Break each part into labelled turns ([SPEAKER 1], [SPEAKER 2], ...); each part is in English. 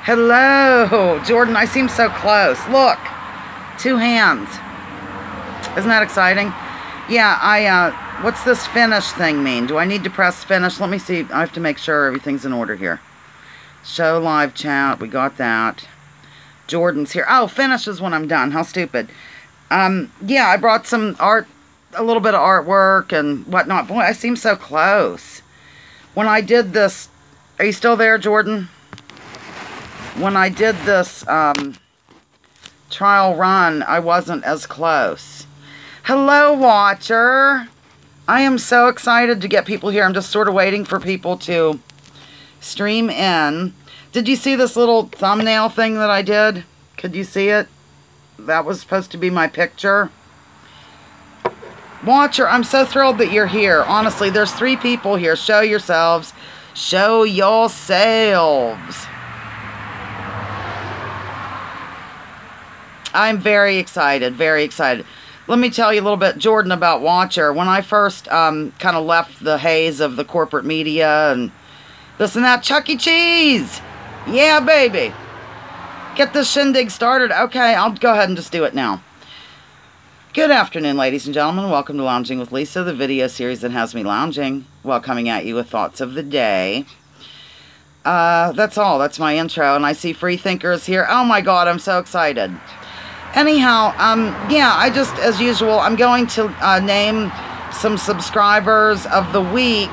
[SPEAKER 1] Hello, Jordan. I seem so close. Look, 2 hands. Isn't that exciting? Yeah, what's this finish thing mean? Do I need to press finish? Let me see. I have to make sure everything's in order here. Show live chat. We got that. Jordan's here. Oh, finish is when I'm done. How stupid. Yeah, I brought some art, a little bit of artwork and whatnot. Boy, I seem so close. When I did this, are you still there, Jordan? When I did this trial run, I wasn't as close. Hello, watcher. I am so excited to get people here. I'm just sort of waiting for people to stream in. Did you see this little thumbnail thing that I did? Could you see it? That was supposed to be my picture. Watcher, I'm so thrilled that you're here. Honestly, there's 3 people here. Show yourselves. Show yourselves. I'm very excited, very excited. Let me tell you a little bit, Jordan, about Watcher. When I first kind of left the haze of the corporate media and this and that, Chuck E. Cheese! Yeah, baby! Get this shindig started. Okay, I'll go ahead and just do it now. Good afternoon, ladies and gentlemen. Welcome to Lounging with Lisa, the video series that has me lounging while coming at you with thoughts of the day. That's all. That's my intro, and I see free thinkers here. Oh my God, I'm so excited. Anyhow, yeah, I just, as usual, I'm going to name some subscribers of the week.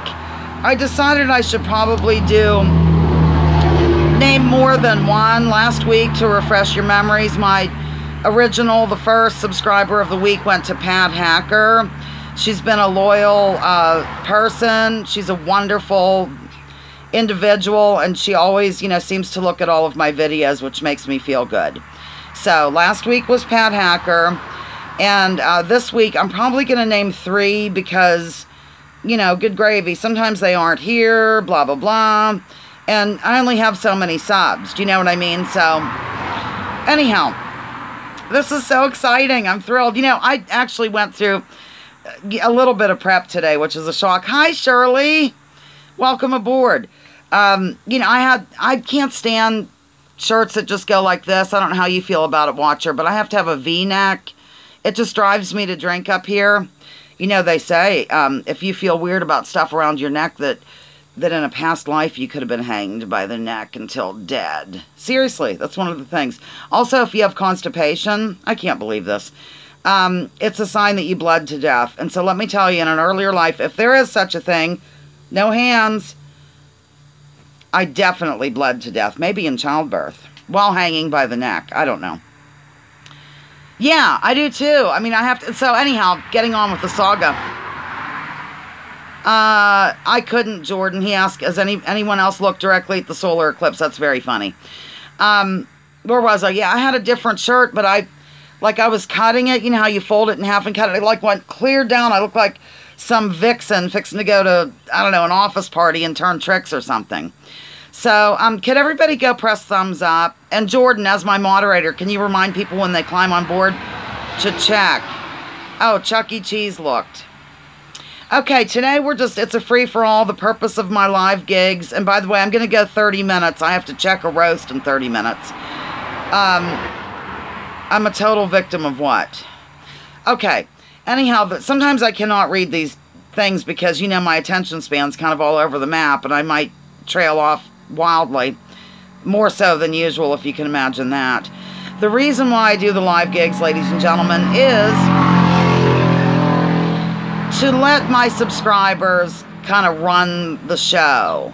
[SPEAKER 1] I decided I should probably name more than one. Last week, to refresh your memories, my original, the first subscriber of the week went to Pat Hacker. She's been a loyal person. She's a wonderful individual, and she always, seems to look at all of my videos, which makes me feel good. So, last week was Pat Hacker, and this week I'm probably going to name 3 because, good gravy. Sometimes they aren't here, blah, blah, blah, and I only have so many subs. Do you know what I mean? So, anyhow, this is so exciting. I'm thrilled. I actually went through a little bit of prep today, which is a shock. Hi, Shirley. Welcome aboard. I can't stand shirts that just go like this. I don't know how you feel about it, watcher, but I have to have a V-neck. It just drives me to drink up here. They say if you feel weird about stuff around your neck, that in a past life you could have been hanged by the neck until dead. Seriously, that's one of the things. Also, if you have constipation, I can't believe this, it's a sign that you bled to death. And so let me tell you, in an earlier life, if there is such a thing, no hands, I definitely bled to death, maybe in childbirth, while hanging by the neck. I don't know. Yeah, I do too. I mean, I have to. So anyhow, getting on with the saga. I couldn't, Jordan. He asked, has anyone else looked directly at the solar eclipse? That's very funny. Where was I? Yeah, I had a different shirt, but I was cutting it. You know how you fold it in half and cut it? It went clear down. I looked like some vixen fixing to go to, I don't know, an office party and turn tricks or something. So, can everybody go press thumbs up? And Jordan, as my moderator, can you remind people when they climb on board to check? Oh, Chuck E. Cheese looked. Okay, today it's a free-for-all, the purpose of my live gigs. And by the way, I'm going to go 30 minutes. I have to check a roast in 30 minutes. I'm a total victim of what? Okay, anyhow, sometimes I cannot read these things because, my attention span's kind of all over the map, and I might trail off wildly, more so than usual, if you can imagine that. The reason why I do the live gigs, ladies and gentlemen, is to let my subscribers kind of run the show.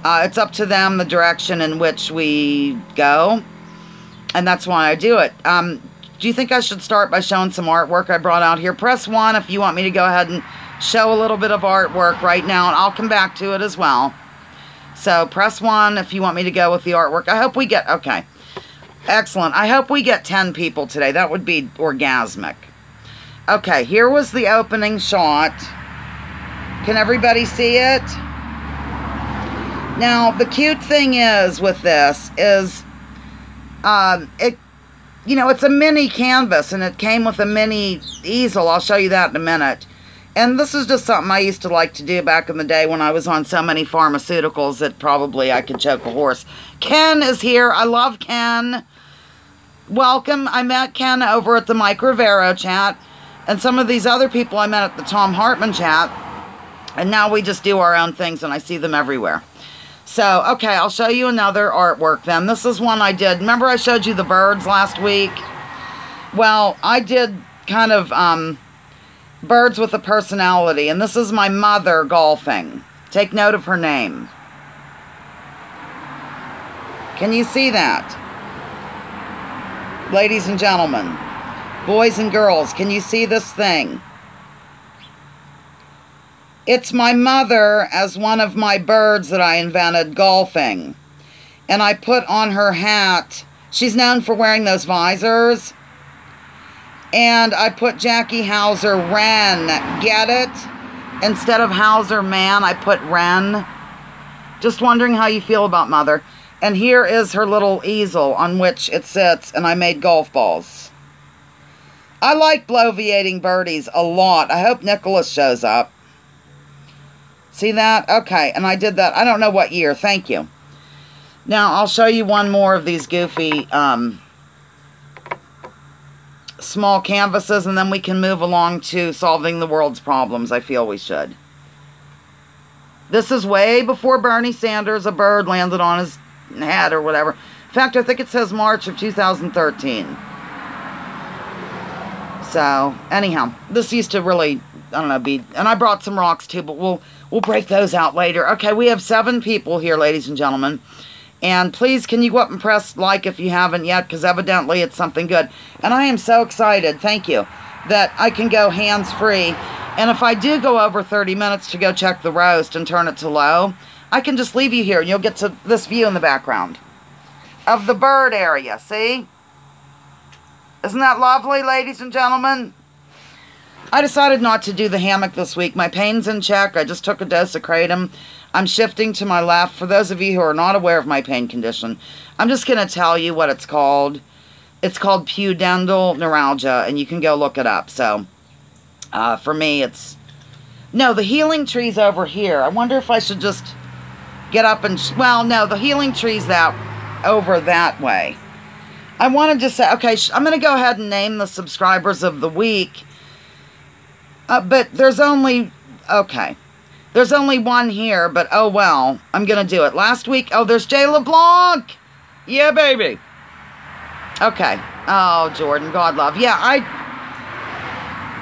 [SPEAKER 1] It's up to them the direction in which we go, and that's why I do it. Do you think I should start by showing some artwork I brought out here? Press 1 if you want me to go ahead and show a little bit of artwork right now, and I'll come back to it as well. So press 1 if you want me to go with the artwork. I hope we get, okay, excellent. I hope we get 10 people today. That would be orgasmic. Okay, here was the opening shot. Can everybody see it? Now, the cute thing is with this is, it's a mini canvas, and it came with a mini easel. I'll show you that in a minute. And this is just something I used to like to do back in the day when I was on so many pharmaceuticals that probably I could choke a horse. Ken is here. I love Ken. Welcome. I met Ken over at the Mike Rivero chat. And some of these other people I met at the Tom Hartman chat. And now we just do our own things and I see them everywhere. So, okay, I'll show you another artwork then. This is one I did. Remember I showed you the birds last week? Well, I did kind of birds with a personality. And this is my mother golfing. Take note of her name. Can you see that? Ladies and gentlemen, boys and girls, can you see this thing? It's my mother as one of my birds that I invented golfing. And I put on her hat. She's known for wearing those visors. And I put Jackie Hauser Wren. Get it? Instead of Hauser Man, I put Wren. Just wondering how you feel about Mother. And here is her little easel on which it sits. And I made golf balls. I like bloviating birdies a lot. I hope Nicholas shows up. See that? Okay, and I did that. I don't know what year. Thank you. Now, I'll show you one more of these goofy small canvases, and then we can move along to solving the world's problems. I feel we should. This is way before Bernie Sanders, a bird landed on his head or whatever. In fact, I think it says March of 2013. So, anyhow, this used to really, I don't know, be, and I brought some rocks too, but we'll break those out later. Okay, we have 7 people here, ladies and gentlemen. And please, can you go up and press like if you haven't yet, because evidently it's something good. And I am so excited, thank you, that I can go hands-free. And if I do go over 30 minutes to go check the roast and turn it to low, I can just leave you here, and you'll get to this view in the background of the bird area, see? Isn't that lovely, ladies and gentlemen? I decided not to do the hammock this week. My pain's in check. I just took a dose of kratom. I'm shifting to my left. For those of you who are not aware of my pain condition, I'm just going to tell you what it's called. It's called pudendal neuralgia, and you can go look it up. So, for me, it's... No, the healing tree's over here. I wonder if I should just get up and... Well, no, the healing tree's over that way. I wanted to say... Okay, I'm going to go ahead and name the subscribers of the week. But there's only... Okay. There's only one here, but oh well. I'm going to do it. Last week... Oh, there's Jay LeBlanc! Yeah, baby! Okay. Oh, Jordan, God love. Yeah,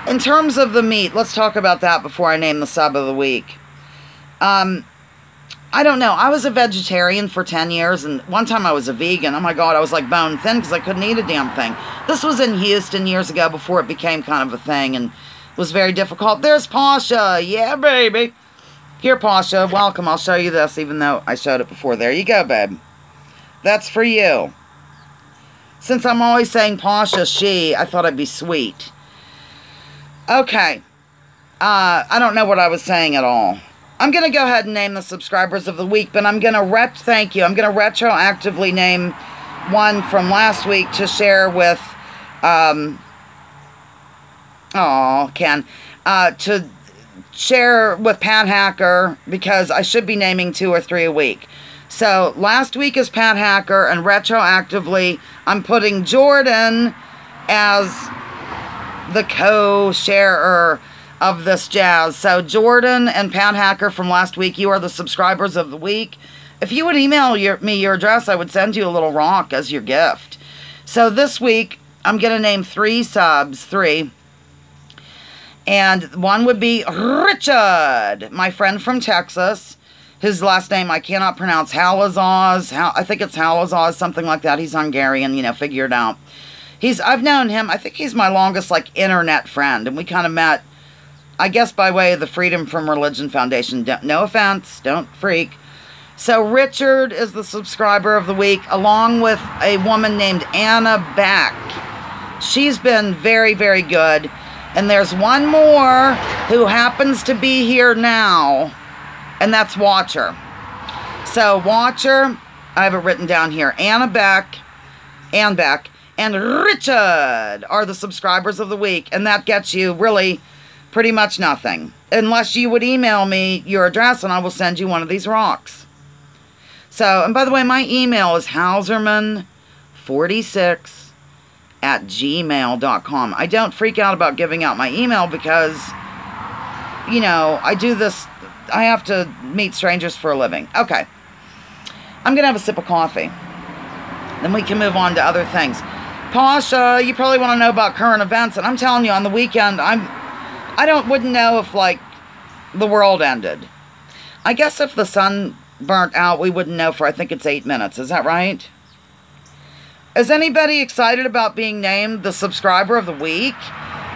[SPEAKER 1] in terms of the meat, let's talk about that before I name the sub of the week. I don't know. I was a vegetarian for 10 years, and one time I was a vegan. Oh my God, I was like bone thin because I couldn't eat a damn thing. This was in Houston years ago before it became kind of a thing, and was very difficult. There's Pasha. Yeah, baby. Here, Pasha. Welcome. I'll show you this, even though I showed it before. There you go, babe. That's for you. Since I'm always saying Pasha, she, I thought I'd be sweet. Okay. I don't know what I was saying at all. I'm going to go ahead and name the subscribers of the week, but I'm going to thank you. I'm going to retroactively name one from last week to share with, Ken, to share with Pat Hacker, because I should be naming 2 or 3 a week. So last week is Pat Hacker, and retroactively I'm putting Jordan as the co-sharer of this jazz. So Jordan and Pat Hacker from last week, you are the subscribers of the week. If you would email me your address, I would send you a little rock as your gift. So this week, I'm going to name 3 subs, 3. And one would be Richard, my friend from Texas. His last name I cannot pronounce. Halazaz. I think it's Halazaz, something like that. He's Hungarian, figure it out. I've known him, I think he's my longest, internet friend. And we kind of met, I guess, by way of the Freedom from Religion Foundation. No offense, don't freak. So Richard is the subscriber of the week, along with a woman named Anna Beck. She's been very, very good. And there's one more who happens to be here now, and that's Watcher. So Watcher, I have it written down here, Anna Beck, Ann Beck, and Richard are the subscribers of the week, and that gets you really Pretty much nothing. Unless you would email me your address and I will send you one of these rocks. So, and by the way, my email is hauserman46@gmail.com. I don't freak out about giving out my email because, you know, I do this, I have to meet strangers for a living. Okay. I'm going to have a sip of coffee. Then we can move on to other things. Pasha, you probably want to know about current events. And I'm telling you, on the weekend, wouldn't know if, like, the world ended. I guess if the sun burnt out, we wouldn't know for, I think it's 8 minutes. Is that right? Is anybody excited about being named the subscriber of the week?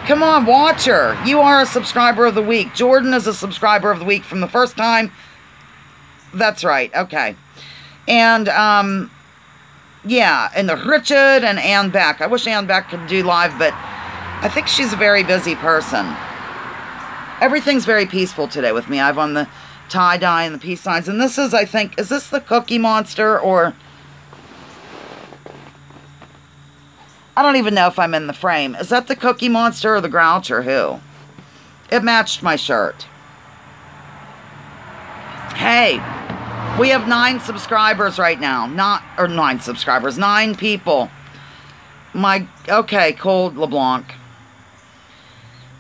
[SPEAKER 1] Come on, Watcher. You are a subscriber of the week. Jordan is a subscriber of the week from the first time. That's right. Okay. And, yeah, and the Richard and Ann Beck. I wish Ann Beck could do live, but I think she's a very busy person. Everything's very peaceful today with me. I've on the tie-dye and the peace signs. And this is, I think, is this the Cookie Monster or... I don't even know if I'm in the frame. Is that the Cookie Monster or the Grouch or who? It matched my shirt. Hey, we have 9 subscribers right now. 9 subscribers. 9 people. Okay, Cold LeBlanc.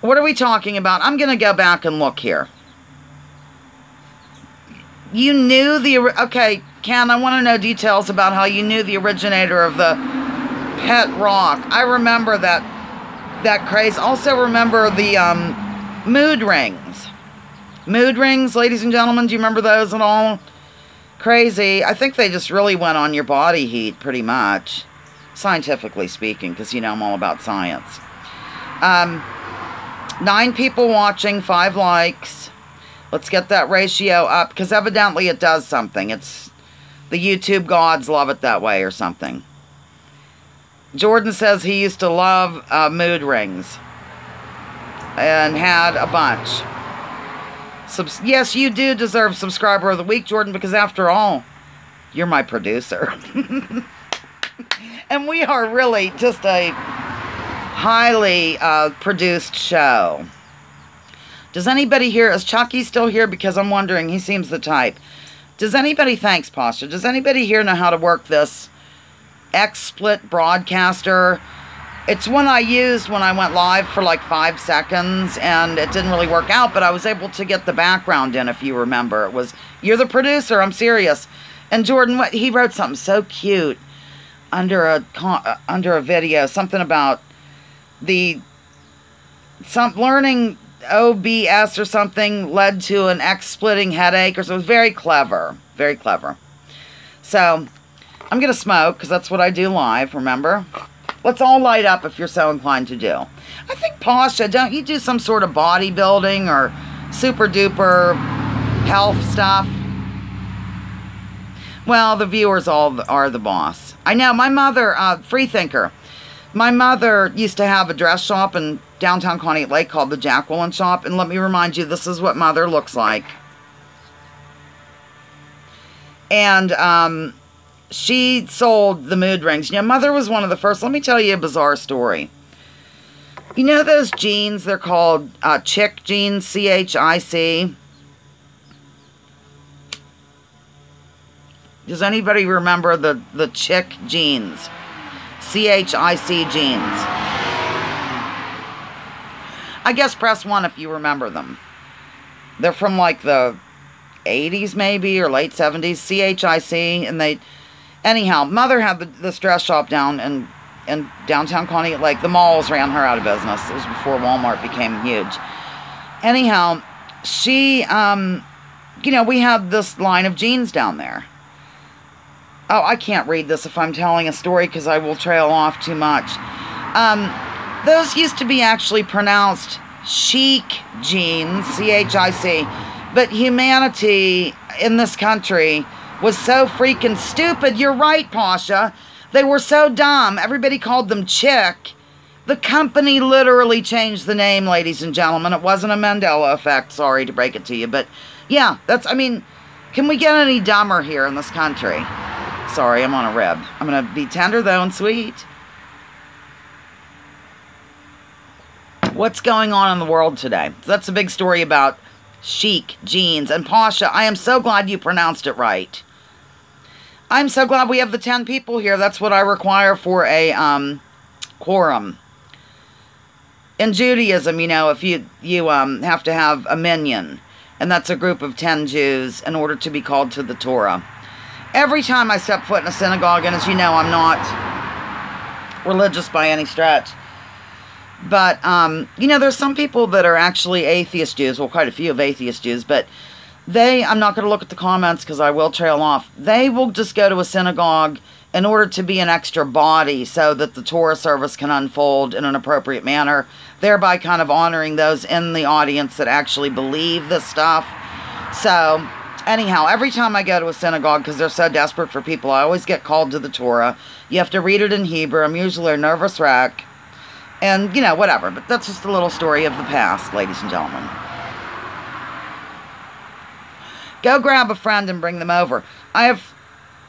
[SPEAKER 1] What are we talking about? I'm going to go back and look here. You knew okay, Ken, I want to know details about how you knew the originator of the pet rock. I remember that craze. Also remember the mood rings. Mood rings, ladies and gentlemen, do you remember those at all? Crazy. I think they just really went on your body heat, pretty much. Scientifically speaking, because, you know, I'm all about science. 9 people watching, 5 likes. Let's get that ratio up, because evidently it does something. It's the YouTube gods love it that way or something. Jordan says he used to love mood rings and had a bunch. Yes, you do deserve subscriber of the week, Jordan, because after all, you're my producer. And we are really just a highly produced show. Does anybody here, is Chucky still here? Because I'm wondering, he seems the type. Does anybody, thanks, Pasha, does anybody here know how to work this XSplit broadcaster? It's one I used when I went live for like 5 seconds, and it didn't really work out, but I was able to get the background in, if you remember. It was, you're the producer, I'm serious. And Jordan, he wrote something so cute under a video, something about learning OBS or something led to an X-splitting headache, or so. It was very clever, very clever. So, I'm going to smoke, because that's what I do live, remember? Let's all light up if you're so inclined to do. I think, Pasha, don't you do some sort of bodybuilding or super duper health stuff? Well, the viewers all are the boss. I know, my mother, Freethinker, my mother used to have a dress shop in downtown Conneaut Lake called the Jacqueline Shop. And let me remind you, this is what Mother looks like. And she sold the mood rings. You know, Mother was one of the first. Let me tell you a bizarre story. You know those jeans? They're called Chic jeans, C-H-I-C. Does anybody remember the Chic jeans? C-H-I-C jeans. I guess press 1 if you remember them. They're from like the 80s maybe, or late 70s. C-H-I-C. And they... Anyhow, Mother had this dress shop down in downtown Conneaut Lake. The malls ran her out of business. It was before Walmart became huge. Anyhow, she... you know, we had this line of jeans down there. Oh, I can't read this if I'm telling a story because I will trail off too much. Those used to be actually pronounced chic jeans, C-H-I-C. But humanity in this country was so freaking stupid. You're right, Pasha. They were so dumb. Everybody called them chic. The company literally changed the name, ladies and gentlemen. It wasn't a Mandela effect. Sorry to break it to you. But yeah, that's, I mean, can we get any dumber here in this country? Sorry, I'm on a rib. I'm going to be tender, though, and sweet. What's going on in the world today? So that's a big story about chic, jeans, and Pasha. I am so glad you pronounced it right. I'm so glad we have the 10 people here. That's what I require for a quorum. In Judaism, you know, if you have to have a minyan, and that's a group of 10 Jews in order to be called to the Torah. Every time I step foot in a synagogue, and as you know, I'm not religious by any stretch, but, you know, there's some people that are actually atheist Jews, well, quite a few of atheist Jews, but I'm not going to look at the comments because I will trail off. They will just go to a synagogue in order to be an extra body so that the Torah service can unfold in an appropriate manner, thereby kind of honoring those in the audience that actually believe this stuff. So, anyhow, every time I go to a synagogue, because they're so desperate for people, I always get called to the Torah. You have to read it in Hebrew. I'm usually a nervous wreck. And, you know, whatever. But that's just a little story of the past, ladies and gentlemen. Go grab a friend and bring them over. I have,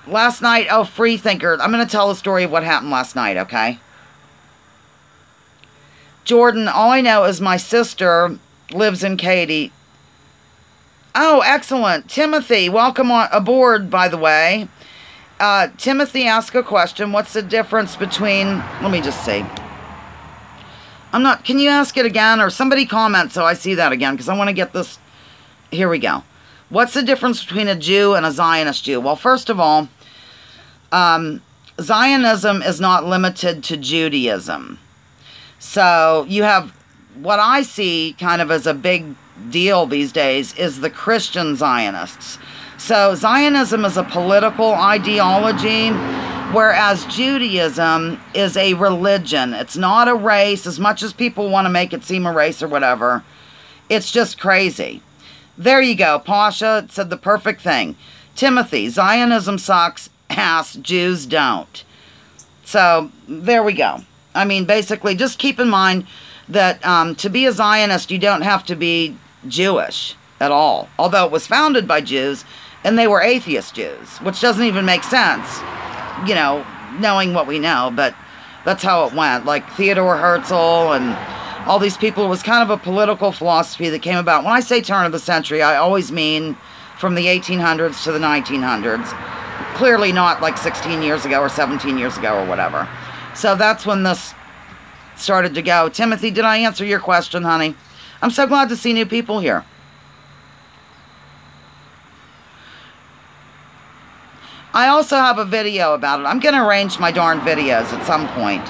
[SPEAKER 1] last night, free thinker. I'm going to tell the story of what happened last night, okay? Jordan, all I know is my sister lives in Katy. Oh, excellent. Timothy, welcome aboard, by the way. Timothy asked a question. What's the difference between, let me just see. Can you ask it again? Or somebody comment so I see that again, because I want to get this. Here we go. What's the difference between a Jew and a Zionist Jew? Well, first of all, Zionism is not limited to Judaism. So you have, what I see kind of as a big deal these days is the Christian Zionists. So Zionism is a political ideology, whereas Judaism is a religion. It's not a race, as much as people want to make it seem a race or whatever. It's just crazy. There you go. Pasha said the perfect thing. Timothy, Zionism sucks, ass, Jews don't. So, there we go. I mean, basically, just keep in mind that to be a Zionist, you don't have to be Jewish at all. Although it was founded by Jews, and they were atheist Jews, which doesn't even make sense, you know, knowing what we know, but that's how it went. Like Theodore Herzl and all these people, it was kind of a political philosophy that came about. When I say turn of the century, I always mean from the 1800s to the 1900s. Clearly not like 16 years ago or 17 years ago or whatever. So that's when this started to go. Timothy, did I answer your question, honey? I'm so glad to see new people here. I also have a video about it. I'm going to arrange my darn videos at some point.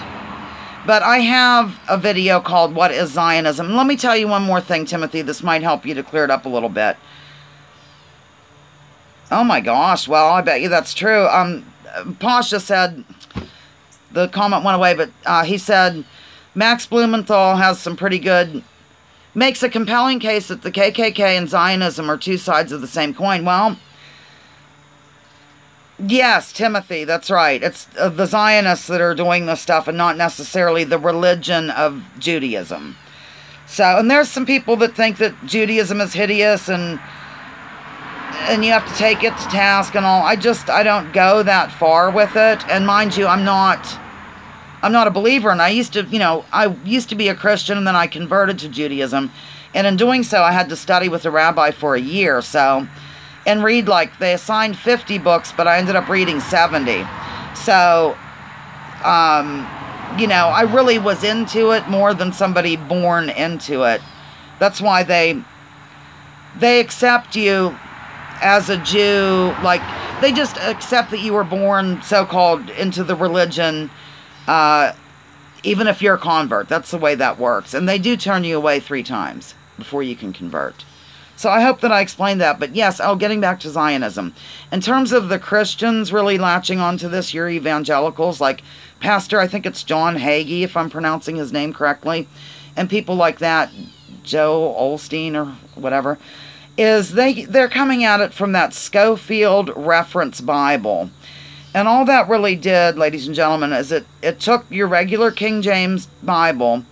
[SPEAKER 1] But I have a video called What is Zionism? Let me tell you one more thing, Timothy. This might help you to clear it up a little bit. Oh my gosh. Well, I bet you that's true. Pasha said, the comment went away, but he said, Max Blumenthal has some pretty good, makes a compelling case that the KKK and Zionism are two sides of the same coin. Well, yes, Timothy, that's right. It's the Zionists that are doing this stuff and not necessarily the religion of Judaism. So, and there's some people that think that Judaism is hideous and you have to take it to task and all. I don't go that far with it. And mind you, I'm not a believer. And I used to be a Christian and then I converted to Judaism. And in doing so, I had to study with a rabbi for a year. So, and read, like, they assigned 50 books, but I ended up reading 70. So, I really was into it more than somebody born into it. That's why they accept you as a Jew, like, they just accept that you were born, so-called, into the religion, even if you're a convert. That's the way that works. And they do turn you away 3 times before you can convert. So I hope that I explained that. But yes, getting back to Zionism. In terms of the Christians really latching onto this, your evangelicals, like Pastor, I think it's John Hagee, if I'm pronouncing his name correctly, and people like that, Joe Olstein or whatever, is they're coming at it from that Schofield Reference Bible. And all that really did, ladies and gentlemen, is it took your regular King James Bible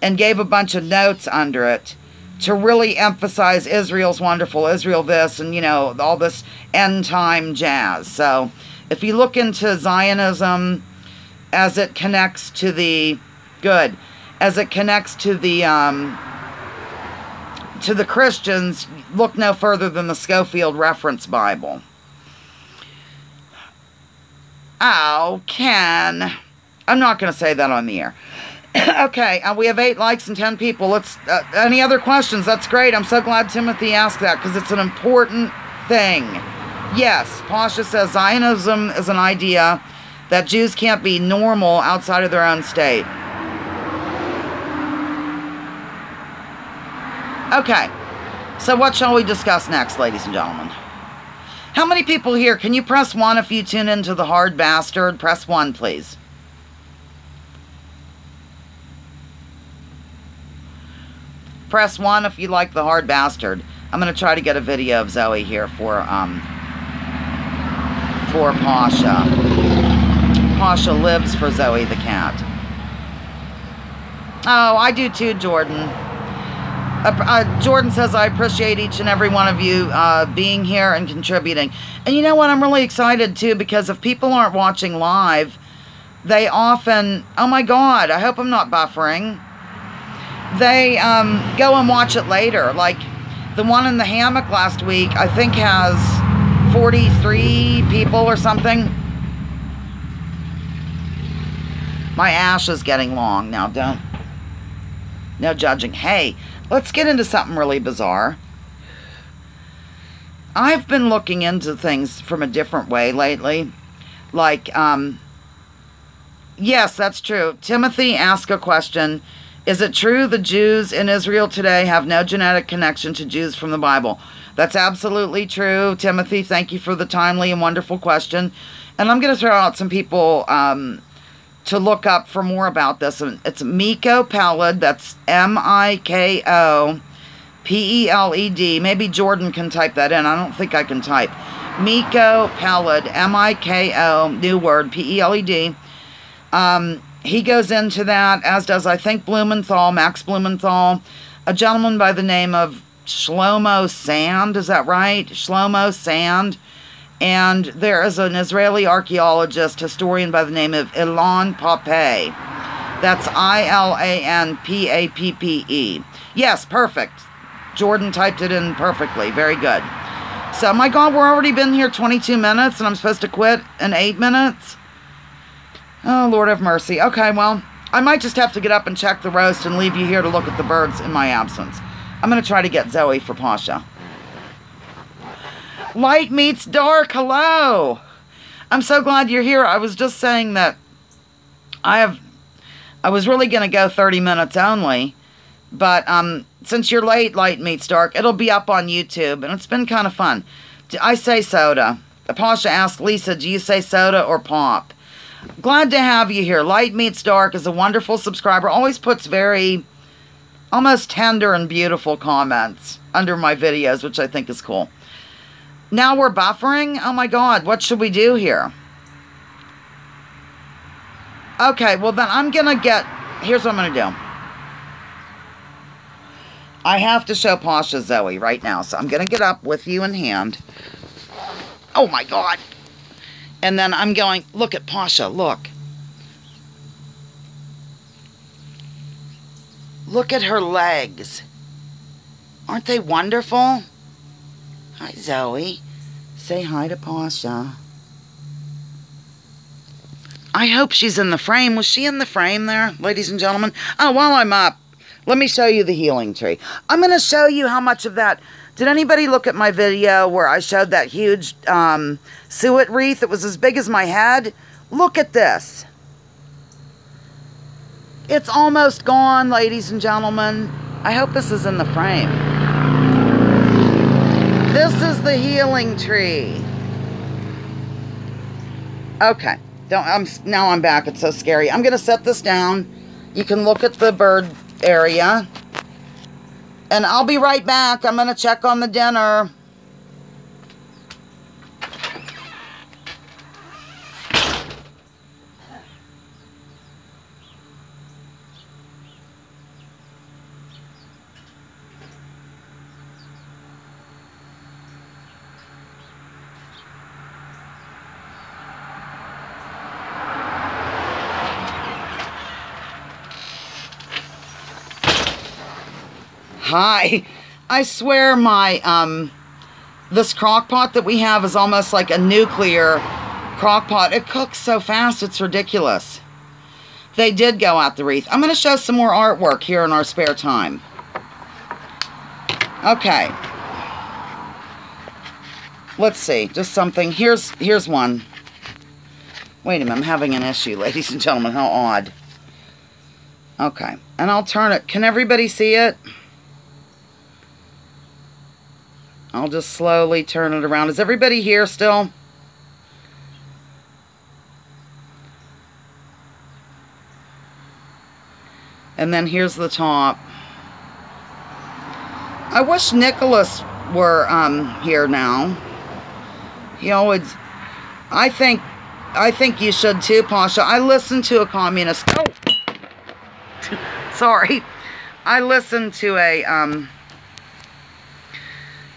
[SPEAKER 1] and gave a bunch of notes under it to really emphasize Israel's wonderful, Israel this, and, all this end-time jazz. So, if you look into Zionism as it connects to the good, as it connects to the Christians, look no further than the Scofield Reference Bible. Oh, Ken. I'm not going to say that on the air. Okay, we have 8 likes and 10 people. Let's. Any other questions? That's great. I'm so glad Timothy asked that because it's an important thing. Yes, Pasha says Zionism is an idea that Jews can't be normal outside of their own state. Okay, so what shall we discuss next, ladies and gentlemen? How many people here? Can you press 1 if you tune into the Hard Bastard? Press 1, please. Press 1 if you like the Hard Bastard. I'm going to try to get a video of Zoe here for Pasha. Pasha lives for Zoe the cat. Oh, I do too, Jordan. Jordan says, I appreciate each and every one of you being here and contributing. And you know what? I'm really excited too, because if people aren't watching live, they often, oh my God, I hope I'm not buffering. They go and watch it later. Like the one in the hammock last week, I think has 43 people or something. My ash is getting long now. No judging. Hey, let's get into something really bizarre. I've been looking into things from a different way lately. Like, yes, that's true. Timothy asked a question. Is it true the Jews in Israel today have no genetic connection to Jews from the Bible? That's absolutely true. Timothy, thank you for the timely and wonderful question. And I'm going to throw out some people to look up for more about this. It's Miko Peled. That's M-I-K-O-P-E-L-E-D. Maybe Jordan can type that in. I don't think I can type. Miko Peled. M-I-K-O. New word. P-E-L-E-D. He goes into that, as does, I think, Blumenthal, Max Blumenthal. A gentleman by the name of Shlomo Sand. Is that right? Shlomo Sand. And there is an Israeli archaeologist, historian by the name of Ilan Pape. That's I-L-A-N-P-A-P-P-E. Yes, perfect. Jordan typed it in perfectly. Very good. So, my God, we're already been here 22 minutes, and I'm supposed to quit in 8 minutes? Oh, Lord have mercy. Okay, well, I might just have to get up and check the roast and leave you here to look at the birds in my absence. I'm going to try to get Zoe for Pasha. Light meets dark. Hello. I'm so glad you're here. I was just saying that I was really going to go 30 minutes only, but since you're late, Light meets dark, it'll be up on YouTube, and it's been kind of fun. I say soda. Pasha asked Lisa, do you say soda or pop? Glad to have you here. Light meets dark is a wonderful subscriber. Always puts very almost tender and beautiful comments under my videos, which I think is cool. Now we're buffering? Oh my God, what should we do here? Okay, well then here's what I'm going to do. I have to show Pasha Zoe right now, so I'm going to get up with you in hand. Oh my God. And then I'm going, look at Pasha, look. Look at her legs. Aren't they wonderful? Hi, Zoe. Say hi to Pasha. I hope she's in the frame. Was she in the frame there, ladies and gentlemen? Oh, while I'm up, let me show you the healing tree. I'm going to show you how much of that... Did anybody look at my video where I showed that huge suet wreath? It was as big as my head. Look at this. It's almost gone, ladies and gentlemen. I hope this is in the frame. This is the healing tree. Okay. Now I'm back. It's so scary. I'm going to set this down. You can look at the bird area. And I'll be right back. I'm going to check on the dinner. Hi. I swear my, this crock pot that we have is almost like a nuclear crock pot. It cooks so fast, it's ridiculous. They did go out the wreath. I'm going to show some more artwork here in our spare time. Okay. Let's see. Just something. Here's one. Wait a minute. I'm having an issue, ladies and gentlemen. How odd. Okay. And I'll turn it. Can everybody see it? I'll just slowly turn it around. Is everybody here still? And then here's the top. I wish Nicholas were here now. He always... I think you should too, Pasha. I listened to a communist... Oh! Sorry. I listened to a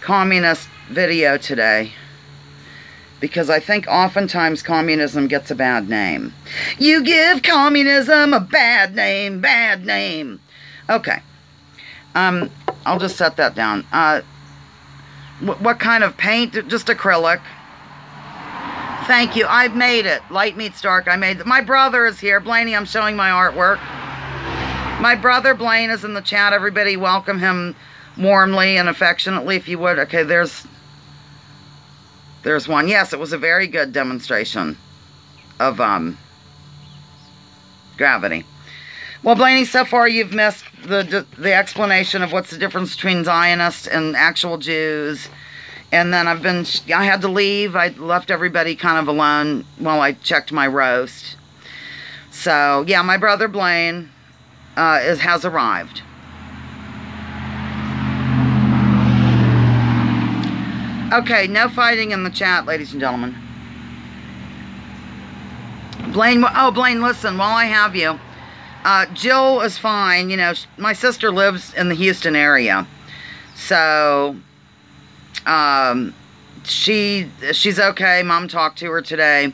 [SPEAKER 1] communist video today. Because I think oftentimes communism gets a bad name. You give communism a bad name, bad name. Okay. I'll just set that down. What kind of paint? Just acrylic. Thank you. I've made it. Light meets dark. I made it. My brother is here. Blaney, I'm showing my artwork. My brother Blaine is in the chat. Everybody welcome him warmly and affectionately if you would. Okay, there's one. Yes, it was a very good demonstration of gravity. Well, Blaney, so far you've missed the explanation of what's the difference between Zionists and actual Jews. And then I had to leave. I left everybody kind of alone while I checked my roast. So, yeah, my brother Blaine has arrived. Okay, no fighting in the chat, ladies and gentlemen. Blaine, oh, Blaine, listen, while I have you, Jill is fine. You know, my sister lives in the Houston area. So, she's okay. Mom talked to her today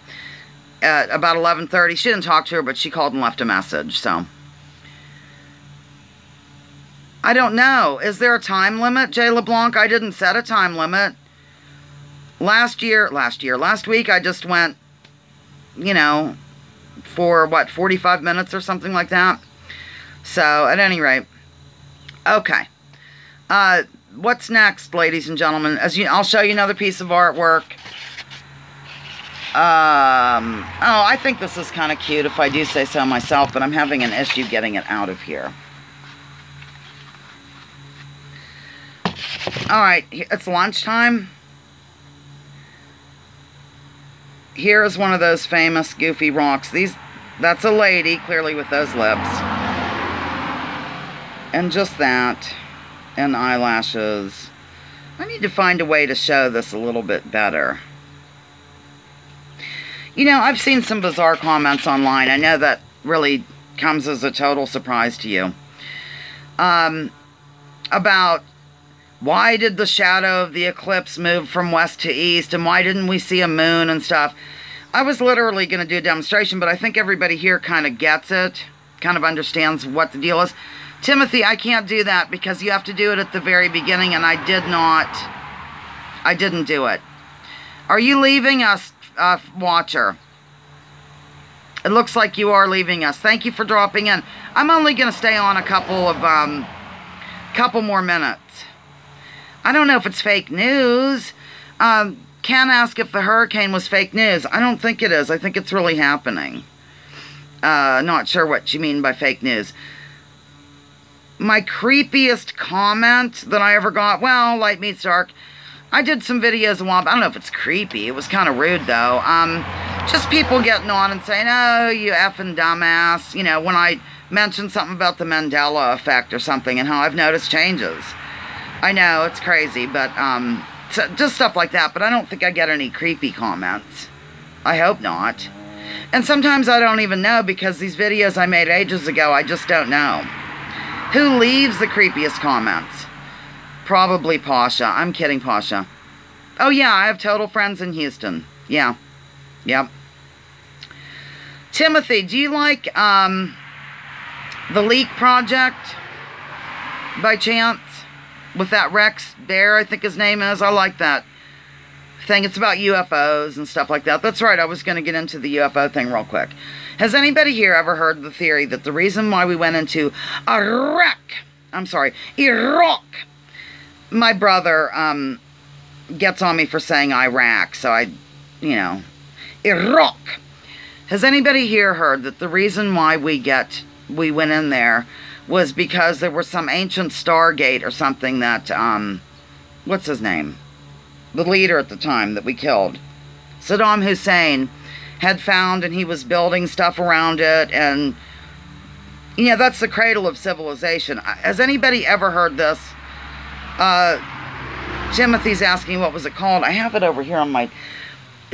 [SPEAKER 1] at about 11:30. She didn't talk to her, but she called and left a message, so. I don't know. Is there a time limit, Jay LeBlanc? I didn't set a time limit. Last week, I just went, you know, for, what, 45 minutes or something like that? So, at any rate. Okay. What's next, ladies and gentlemen? I'll show you another piece of artwork. Oh, I think this is kind of cute if I do say so myself, but I'm having an issue getting it out of here. Alright, it's lunchtime. Here is one of those famous goofy rocks. That's a lady, clearly with those lips. And just that. And eyelashes. I need to find a way to show this a little bit better. You know, I've seen some bizarre comments online. I know that really comes as a total surprise to you. About why did the shadow of the eclipse move from west to east, and why didn't we see a moon and stuff? I was literally going to do a demonstration, but I think everybody here kind of gets it, kind of understands what the deal is. Timothy, I can't do that because you have to do it at the very beginning, and I didn't do it. Are you leaving us, watcher? It looks like you are leaving us. Thank you for dropping in. I'm only going to stay on a couple more minutes. I don't know if it's fake news. Ken asked if the hurricane was fake news. I don't think it is. I think it's really happening. Not sure what you mean by fake news. My creepiest comment that I ever got, well, light meets dark. I did some videos a while, but I don't know if it's creepy. It was kind of rude, though. Just people getting on and saying, oh, you effing dumbass. You know, when I mentioned something about the Mandela effect or something and how I've noticed changes. I know, it's crazy, but, so just stuff like that. But I don't think I get any creepy comments. I hope not. And sometimes I don't even know because these videos I made ages ago, I just don't know. Who leaves the creepiest comments? Probably Pasha. I'm kidding, Pasha. Oh, yeah, I have total friends in Houston. Yeah. Yep. Timothy, do you like The Leak Project by chance? with that Rex Bear, I think his name is. I like that thing. It's about UFOs and stuff like that. That's right, I was going to get into the UFO thing real quick. Has anybody here ever heard the theory that the reason why we went into Iraq, my brother gets on me for saying Iraq, so Iraq. Has anybody here heard that the reason why we went in there was because there was some ancient Stargate or something that, what's his name? The leader at the time that we killed, Saddam Hussein, had found, and he was building stuff around it, and, that's the cradle of civilization. Has anybody ever heard this? Timothy's asking what was it called. I have it over here on my...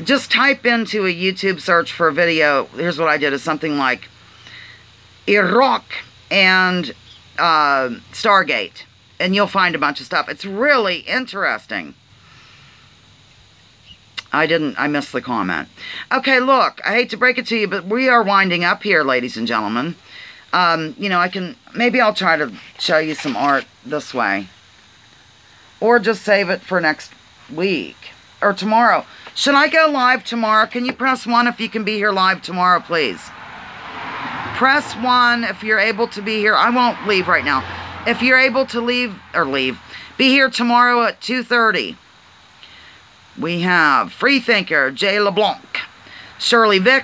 [SPEAKER 1] Just type into a YouTube search for a video. Here's what I did. It's something like Iraq and Stargate. And you'll find a bunch of stuff. It's really interesting. I missed the comment. Okay, look, I hate to break it to you, but we are winding up here, ladies and gentlemen. Maybe I'll try to show you some art this way. Or just save it for next week. Or tomorrow. Should I go live tomorrow? Can you press 1 if you can be here live tomorrow, please? Press 1 if you're able to be here. I won't leave right now. If you're able to be here tomorrow at 2:30. We have Freethinker, Jay LeBlanc, Shirley Vick,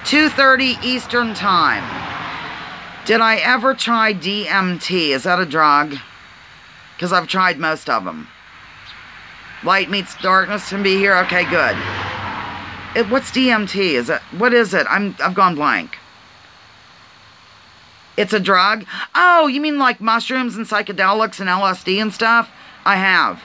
[SPEAKER 1] 2:30 Eastern Time. Did I ever try DMT? Is that a drug? Because I've tried most of them. Light meets darkness can be here. Okay, good. What's DMT? What is it? I've gone blank. It's a drug? Oh, you mean like mushrooms and psychedelics and LSD and stuff? I have.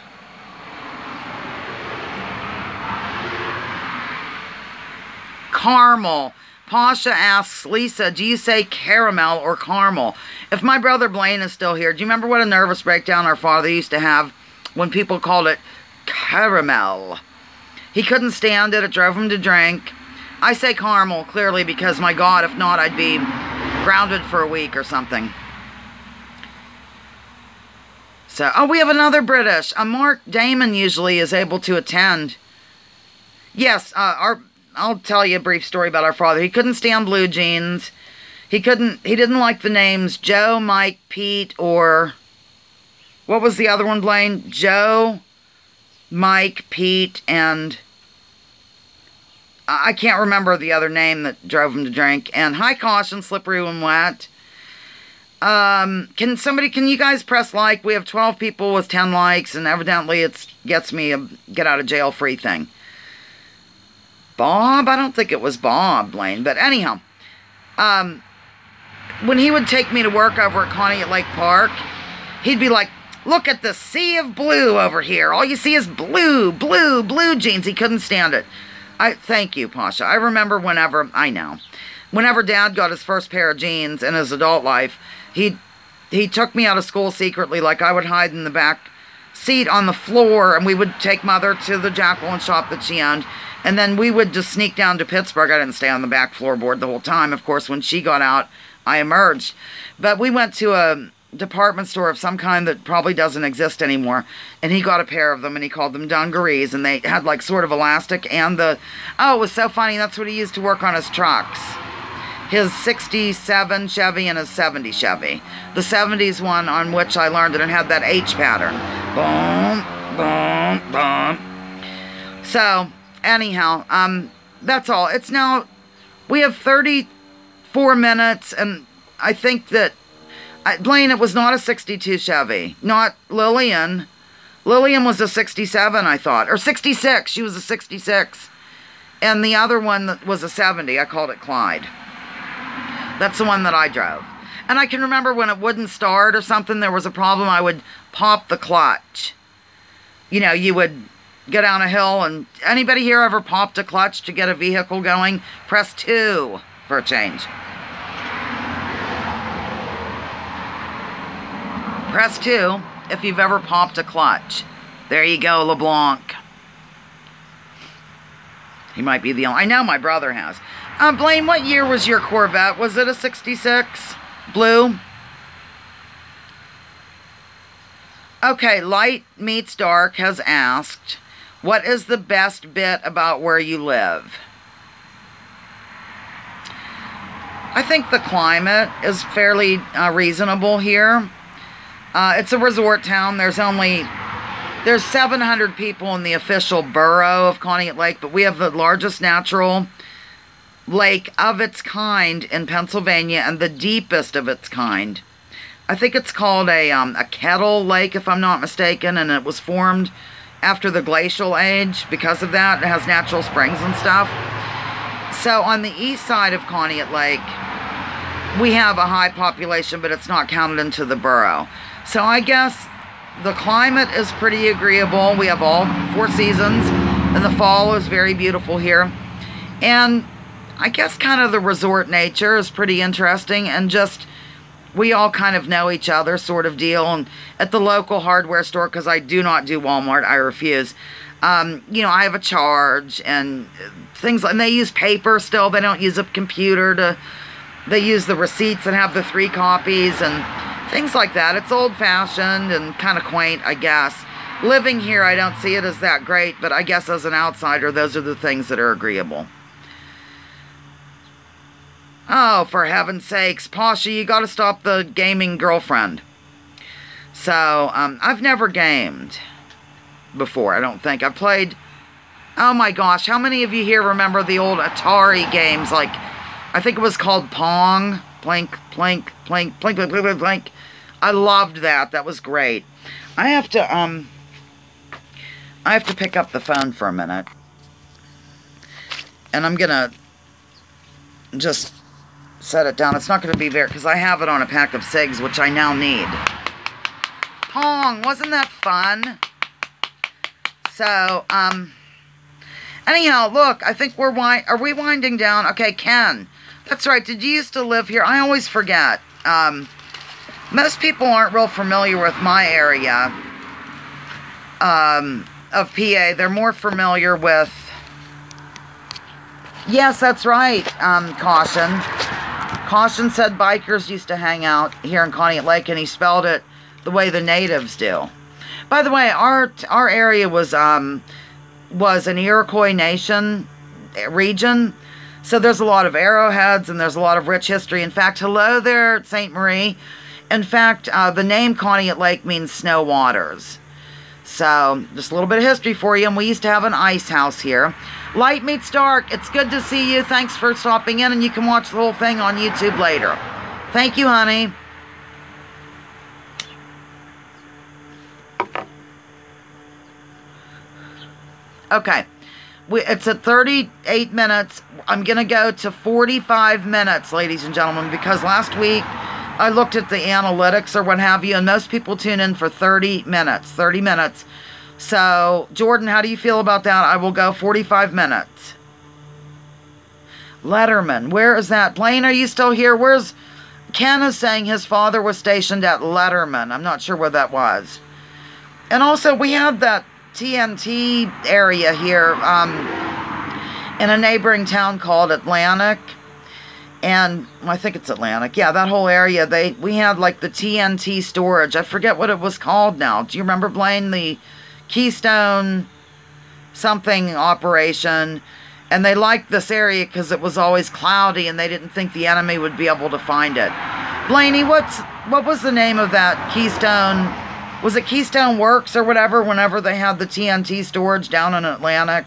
[SPEAKER 1] Caramel. Pasha asks, Lisa, do you say caramel or caramel? If my brother Blaine is still here, do you remember what a nervous breakdown our father used to have when people called it caramel? He couldn't stand it. It drove him to drink. I say caramel, clearly, because, my God, if not, I'd be grounded for a week or something. So, we have another British. Mark Damon usually is able to attend. Yes, I'll tell you a brief story about our father. He couldn't stand blue jeans. He didn't like the names Joe, Mike, Pete, or... What was the other one, Blaine? Joe, Mike, Pete, and... I can't remember the other name that drove him to drink. And high caution, slippery when wet. Can you guys press like? We have 12 people with 10 likes, and evidently it gets me a get out of jail free thing. Bob? I don't think it was Bob, Blaine. But anyhow, when he would take me to work over at Connie at Lake Park, he'd be like, look at the sea of blue over here. All you see is blue, blue, blue jeans. He couldn't stand it. Thank you, Pasha. I remember whenever Dad got his first pair of jeans in his adult life, he took me out of school secretly, like I would hide in the back seat on the floor, and we would take Mother to the Jacqueline shop that she owned, and then we would just sneak down to Pittsburgh. I didn't stay on the back floorboard the whole time. Of course, when she got out, I emerged. But we went to a department store of some kind that probably doesn't exist anymore, and he got a pair of them, and he called them dungarees, and they had like sort of elastic, and it was so funny. That's what he used to work on his trucks. His 67 Chevy and his 70 Chevy. The 70s one, on which I learned that it had that H pattern. Boom, boom, boom. So, anyhow, that's all. It's now, we have 34 minutes, and I think that, Blaine, it was not a 62 Chevy. Not Lillian. Lillian was a 67, I thought. Or 66. She was a 66. And the other one was a 70. I called it Clyde. That's the one that I drove. And I can remember when it wouldn't start or something, there was a problem, I would pop the clutch. You would go down a hill, and anybody here ever popped a clutch to get a vehicle going? Press 2 for a change. Press 2 if you've ever popped a clutch. There you go, LeBlanc. He might be the only... I know my brother has. Blaine, what year was your Corvette? Was it a 66? Blue? Okay, Light Meets Dark has asked, what is the best bit about where you live? I think the climate is fairly reasonable here. It's a resort town. There's 700 people in the official borough of Conneaut Lake, but we have the largest natural lake of its kind in Pennsylvania and the deepest of its kind. I think it's called a kettle lake, if I'm not mistaken, and it was formed after the glacial age. Because of that, it has natural springs and stuff. So on the east side of Conneaut Lake, we have a high population, but it's not counted into the borough. So I guess the climate is pretty agreeable. We have all 4 seasons, and the fall is very beautiful here. And I guess kind of the resort nature is pretty interesting, and just we all kind of know each other sort of deal. And at the local hardware store, because I do not do Walmart, I refuse. You know, I have a charge and things, and they use paper still. They don't use a computer they use the receipts and have the 3 copies and things like that. It's old-fashioned and kind of quaint, I guess. Living here, I don't see it as that great, but I guess as an outsider, those are the things that are agreeable. Oh, for heaven's sakes, Pasha, you gotta stop the gaming girlfriend. So, I've never gamed before, I don't think. I've played, oh my gosh, how many of you here remember the old Atari games, like, I think it was called Pong, Plank, Plank, Plank, Plank, Plank, Plank, Plank. I loved that. That was great. I have to pick up the phone for a minute. And I'm gonna just set it down. It's not gonna be there because I have it on a pack of cigs, which I now need. Pong, wasn't that fun? So, anyhow, look, I think are we winding down? Okay, Ken. That's right. Did you used to live here? I always forget. Most people aren't real familiar with my area of PA. They're more familiar with... Yes, that's right, Caution. Caution said bikers used to hang out here in Conneaut Lake, and he spelled it the way the natives do. By the way, our area was an Iroquois Nation region. So there's a lot of arrowheads, and there's a lot of rich history. In fact, hello there, St. Marie. In fact, the name Conneaut Lake means snow waters. So, just a little bit of history for you. And we used to have an ice house here. Light Meets Dark, it's good to see you. Thanks for stopping in, and you can watch the whole thing on YouTube later. Thank you, honey. Okay. It's at 38 minutes. I'm going to go to 45 minutes, ladies and gentlemen, because last week I looked at the analytics or what have you, and most people tune in for 30 minutes. 30 minutes. So, Jordan, how do you feel about that? I will go 45 minutes. Letterman, where is that? Blaine, are you still here? Where's... Ken is saying his father was stationed at Letterman. I'm not sure where that was. And also, we had that TNT area here in a neighboring town called Atlantic, and I think it's Atlantic. Yeah, that whole area. We had like the TNT storage. I forget what it was called now. Do you remember, Blaine? The Keystone something operation, and they liked this area because it was always cloudy, and they didn't think the enemy would be able to find it. Blaney, what was the name of that Keystone? Was it Keystone Works or whatever, whenever they had the TNT storage down in Atlantic?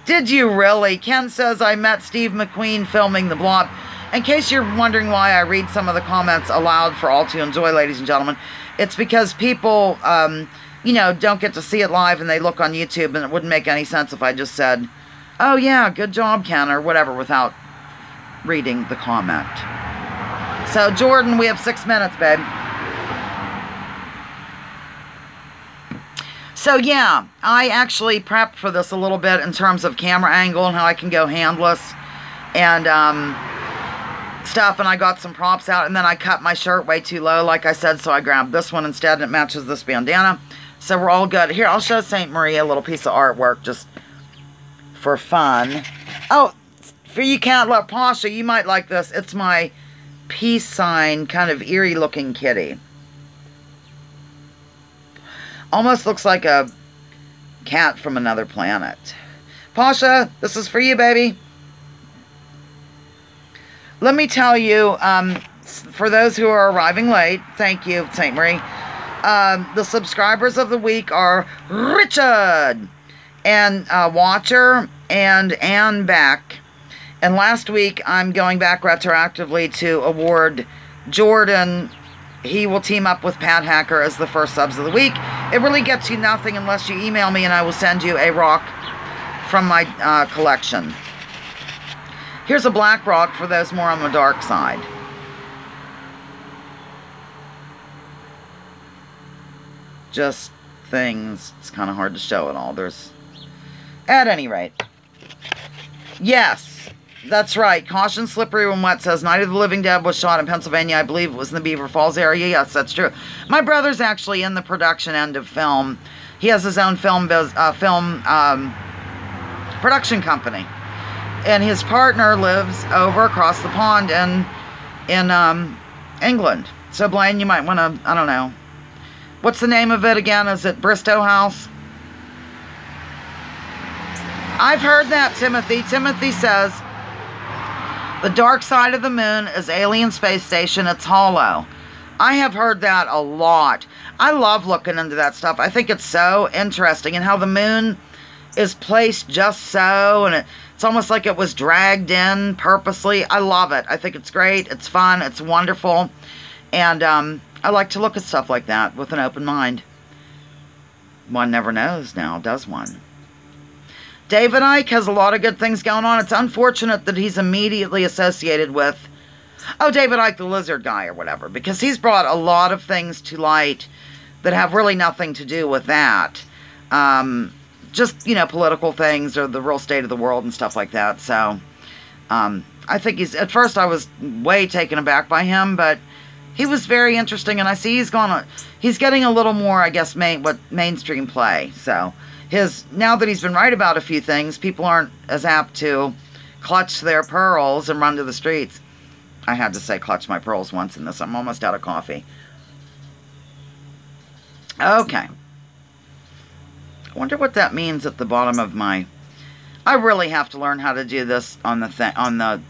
[SPEAKER 1] Did you really? Ken says, I met Steve McQueen filming The Blob. In case you're wondering why I read some of the comments aloud for all to enjoy, ladies and gentlemen, it's because people, don't get to see it live, and they look on YouTube, and it wouldn't make any sense if I just said, oh yeah, good job, Ken, or whatever, without reading the comment. So, Jordan, we have 6 minutes, babe. So yeah, I actually prepped for this a little bit in terms of camera angle and how I can go handless and stuff, and I got some props out, and then I cut my shirt way too low, like I said, so I grabbed this one instead, and it matches this bandana. So we're all good. Here, I'll show St. Marie a little piece of artwork just for fun. Oh, for you can't look, Pasha, you might like this. It's my peace sign, kind of eerie looking kitty. Almost looks like a cat from another planet. Pasha, this is for you, baby. Let me tell you, for those who are arriving late, thank you, St. Marie. The subscribers of the week are Richard and Watcher and Ann Beck. And last week, I'm going back retroactively to award Jordan. He will team up with Pat Hacker as the first subs of the week. It really gets you nothing unless you email me, and I will send you a rock from my collection. Here's a black rock for those more on the dark side. Just things. It's kind of hard to show it all. At any rate. Yes, that's right. Caution slippery when wet says Night of the Living Dead was shot in Pennsylvania. I believe it was in the Beaver Falls area. Yes, that's true. My brother's actually in the production end of film. He has his own film production company. And his partner lives over across the pond in England. So, Blaine, you might want to, I don't know. What's the name of it again? Is it Bristow House? I've heard that, Timothy. Timothy says, the dark side of the moon is alien space station. It's hollow. I have heard that a lot. I love looking into that stuff. I think it's so interesting, and how the moon is placed just so, and it's almost like it was dragged in purposely. I love it. I think it's great. It's fun. It's wonderful. And I like to look at stuff like that with an open mind. One never knows now, does one? David Icke has a lot of good things going on. It's unfortunate that he's immediately associated with, David Icke, the lizard guy or whatever, because he's brought a lot of things to light that have really nothing to do with that. Just, political things or the real state of the world and stuff like that. So, I think at first I was way taken aback by him, but he was very interesting, and I see he's getting a little more, I guess, mainstream play. So, now that he's been right about a few things, people aren't as apt to clutch their pearls and run to the streets. I had to say clutch my pearls once in this. I'm almost out of coffee. Okay. I wonder what that means at the bottom of my... I really have to learn how to do this on the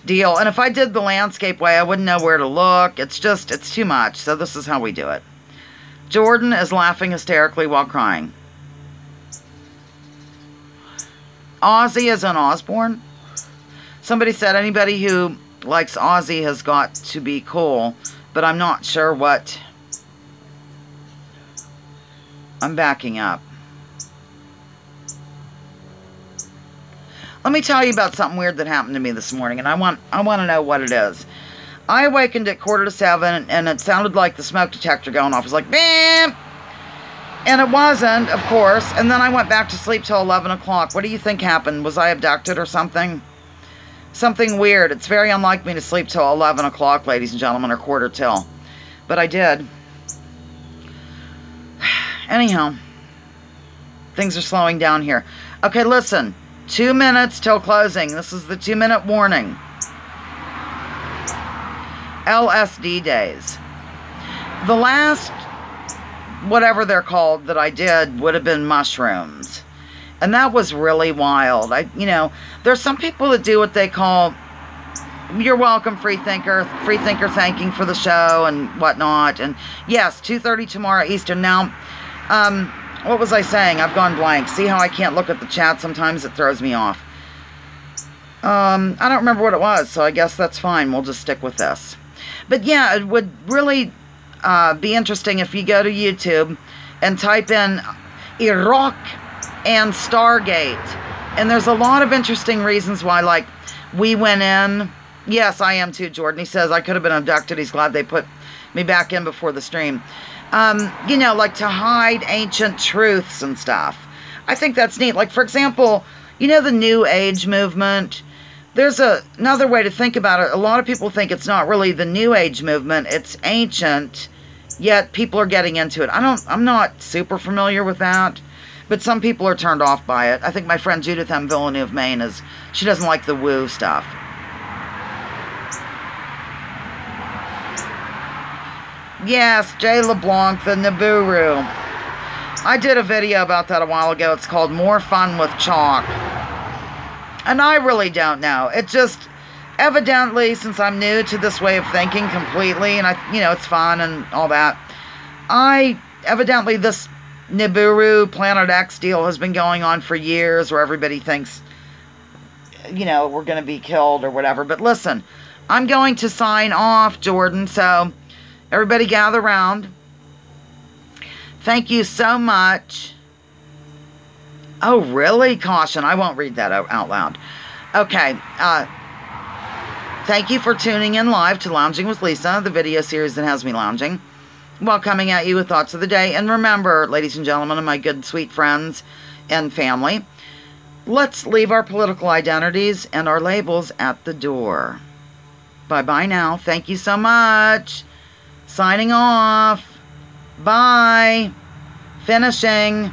[SPEAKER 1] deal. And if I did the landscape way, I wouldn't know where to look. It's too much. So this is how we do it. Jordan is laughing hysterically while crying. Ozzy is an Osbourne. Somebody said anybody who likes Ozzy has got to be cool. But I'm not sure what... I'm backing up. Let me tell you about something weird that happened to me this morning, and I want to know what it is. I awakened at 6:45, and it sounded like the smoke detector going off. It was like, bam! And it wasn't, of course. And then I went back to sleep till 11 o'clock. What do you think happened? Was I abducted or something? Something weird. It's very unlike me to sleep till 11 o'clock, ladies and gentlemen, or 1:45. But I did. Anyhow, things are slowing down here. Okay, listen. 2 minutes till closing. This is the 2-minute warning. LSD days. The last, whatever they're called, that I did would have been mushrooms. And that was really wild. There's some people that do what they call, you're welcome, free thinker thanking for the show and whatnot. And yes, 2:30 tomorrow Eastern. Now, what was I saying? I've gone blank. See how I can't look at the chat? Sometimes it throws me off. I don't remember what it was, so I guess that's fine. We'll just stick with this. But yeah, it would really be interesting if you go to YouTube and type in Iraq and Stargate. And there's a lot of interesting reasons why, like, we went in. Yes, I am too, Jordan. He says I could have been abducted. He's glad they put me back in before the stream. Like to hide ancient truths and stuff. I think that's neat. Like, for example, the New Age movement. There's another way to think about it. A lot of people think it's not really the New Age movement. It's ancient, yet people are getting into it. I'm not super familiar with that, but some people are turned off by it. I think my friend Judith M. Villeneuve, Maine, she doesn't like the woo stuff. Yes, Jay LeBlanc, the Nibiru. I did a video about that a while ago. It's called More Fun with Chalk. And I really don't know. It just, evidently, since I'm new to this way of thinking completely, and it's fun and all that, evidently this Nibiru Planet X deal has been going on for years, where everybody thinks, we're going to be killed or whatever. But listen, I'm going to sign off, Jordan, so everybody gather around. Thank you so much. Oh, really? Caution, I won't read that out loud. Okay, thank you for tuning in live to Lounging with Lisa, the video series that has me lounging, while coming at you with thoughts of the day. And remember, ladies and gentlemen, and my good, sweet friends and family, let's leave our political identities and our labels at the door. Bye-bye now. Thank you so much. Signing off. Bye. Finishing.